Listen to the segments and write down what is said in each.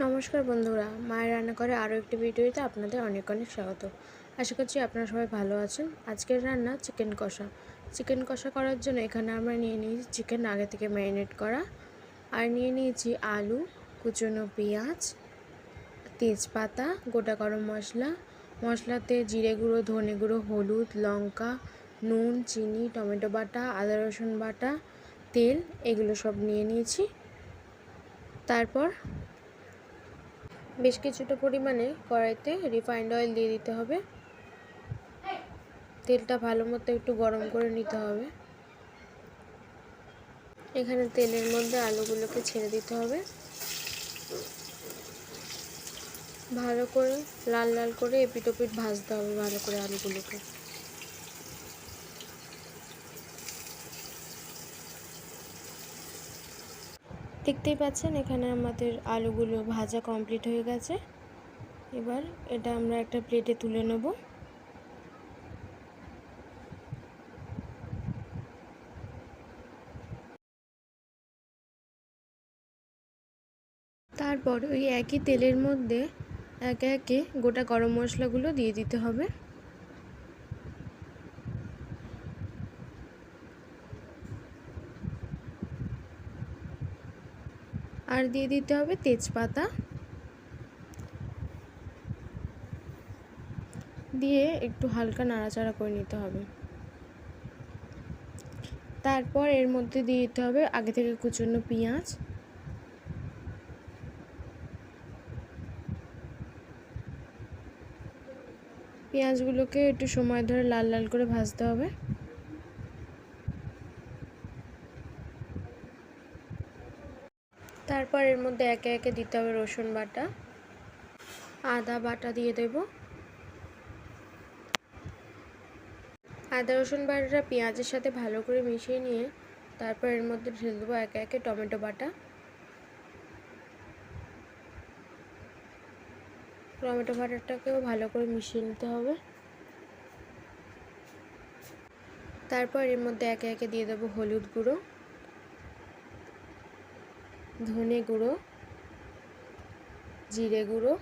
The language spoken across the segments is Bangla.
নমস্কার বন্ধুরা, মায়ের রান্না করে আরও একটি ভিডিওতে আপনাদের অনেক অনেক স্বাগত। আশা করছি আপনারা সবাই ভালো আছেন। আজকের রান্না চিকেন কষা। চিকেন কষা করার জন্য এখানে আমরা নিয়ে নিয়েছি চিকেন আগে থেকে ম্যারিনেট করা, আর নিয়ে নিয়েছি আলু, কুচনো পেঁয়াজ, তেজপাতা, গোটা গরম মশলা, মশলাতে জিরে গুঁড়ো, ধনে গুঁড়ো, হলুদ, লঙ্কা, নুন, চিনি, টমেটো বাটা, আদা রসুন বাটা, তেল, এগুলো সব নিয়ে নিয়েছি। তারপর বেশ কিছুটা পরিমাণে কড়াইতে রিফাইন্ড অয়েল দিয়ে দিতে হবে। তেলটা ভালো মতো একটু গরম করে নিতে হবে। এখানে তেলের মধ্যে আলুগুলোকে ছেড়ে দিতে হবে। ভালো করে লাল লাল করে এপিট ওপিট ভাজতে হবে ভালো করে আলুগুলোকে। দেখতেই পাচ্ছেন এখানে আমাদের আলুগুলো ভাজা কমপ্লিট হয়ে গেছে। এবার এটা আমরা একটা প্লেটে তুলে নেব। তারপর ওই একই তেলের মধ্যে একে একে গোটা গরম মশলাগুলো দিয়ে দিতে হবে। আর দিয়ে দিতে হবে তেজপাতা, দিয়ে একটু হালকা নাড়াচাড়া করে নিতে হবে। তারপর এর মধ্যে দিয়ে দিতে হবে আগে থেকে কুচনো পেঁয়াজ, পেঁয়াজগুলোকে একটু সময় ধরে লাল লাল করে ভাজতে হবে। তারপর এর মধ্যে একে একে দিতে হবে রসুন বাটা, আদা বাটা দিয়ে দেব। আদা রসুন বাটাটা পেঁয়াজের সাথে ভালো করে মিশিয়ে নিয়ে তারপর এর মধ্যে ঢেলে দেবো একে একে টমেটো বাটা। টমেটো বাটাটাকেও ভালো করে মিশিয়ে নিতে হবে। তারপর এর মধ্যে একে একে দিয়ে দেবো হলুদ গুঁড়ো, ধনে গুঁড়ো, জিরে গুঁড়ো,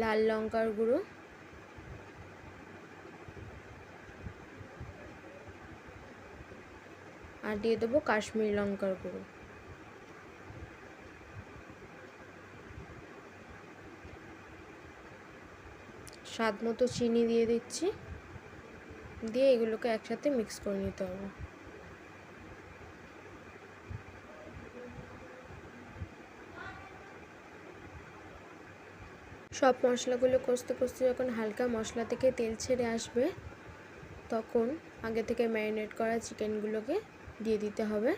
লাল লঙ্কার গুঁড়ো, আর দিয়ে দেবো কাশ্মীরি লঙ্কার গুঁড়ো। স্বাদ মতো চিনি দিয়ে দিচ্ছি, দিয়ে এগুলোকে একসাথে মিক্স করে নিতে হবে। সব মশলাগুলো কষতে কষতে যখন হালকা মশলা থেকে তেল ছেড়ে আসবে তখন আগে থেকে ম্যারিনেট করা চিকেনগুলোকে দিয়ে দিতে হবে।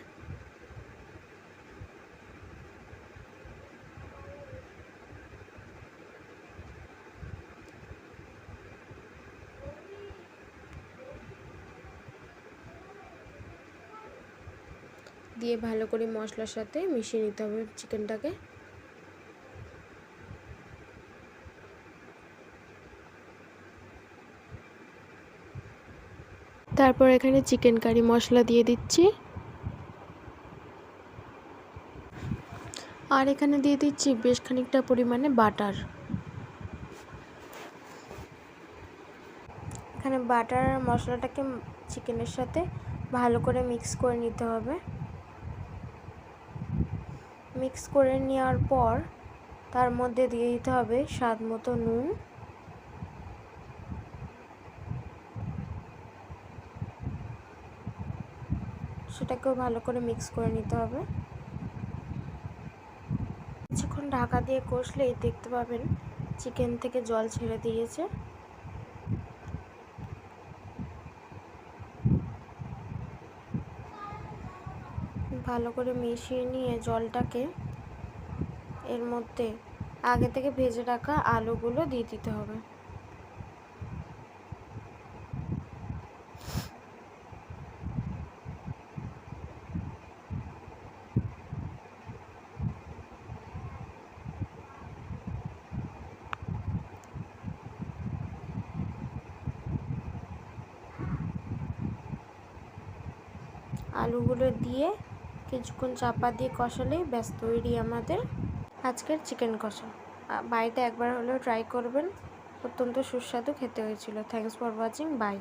দিয়ে ভালো করে মশলার সাথে মিশিয়ে নিতে হবে চিকেনটাকে। তারপর এখানে চিকেন কারি মশলা দিয়ে দিচ্ছি, আর এখানে দিয়ে দিচ্ছি বেশ খানিকটা পরিমাণে বাটার। এখানে বাটার আর মশলাটাকে চিকেনের সাথে ভালো করে মিক্স করে নিতে হবে। মিক্স করে নেওয়ার পর তার মধ্যে দিয়ে দিতে হবে স্বাদ মতো নুন, সেটাকেও ভালো করে মিক্স করে নিতে হবে। কিছুক্ষণ ঢাকা দিয়ে কষলেই দেখতে পাবেন চিকেন থেকে জল ছেড়ে দিয়েছে। ভালো করে মিশিয়ে নিয়ে জলটাকে এর মধ্যে আগে থেকে ভেজে রাখা আলুগুলো দিয়ে দিতে হবে। আলুগুলো দিয়ে কিছুক্ষণ চাপা দিয়ে কষালেই ব্যাস তৈরি আমাদের আজকের চিকেন কষা। বাড়িতে একবার হলেও ট্রাই করবেন, অত্যন্ত সুস্বাদু খেতে হয়েছিল। Thanks for watching, by.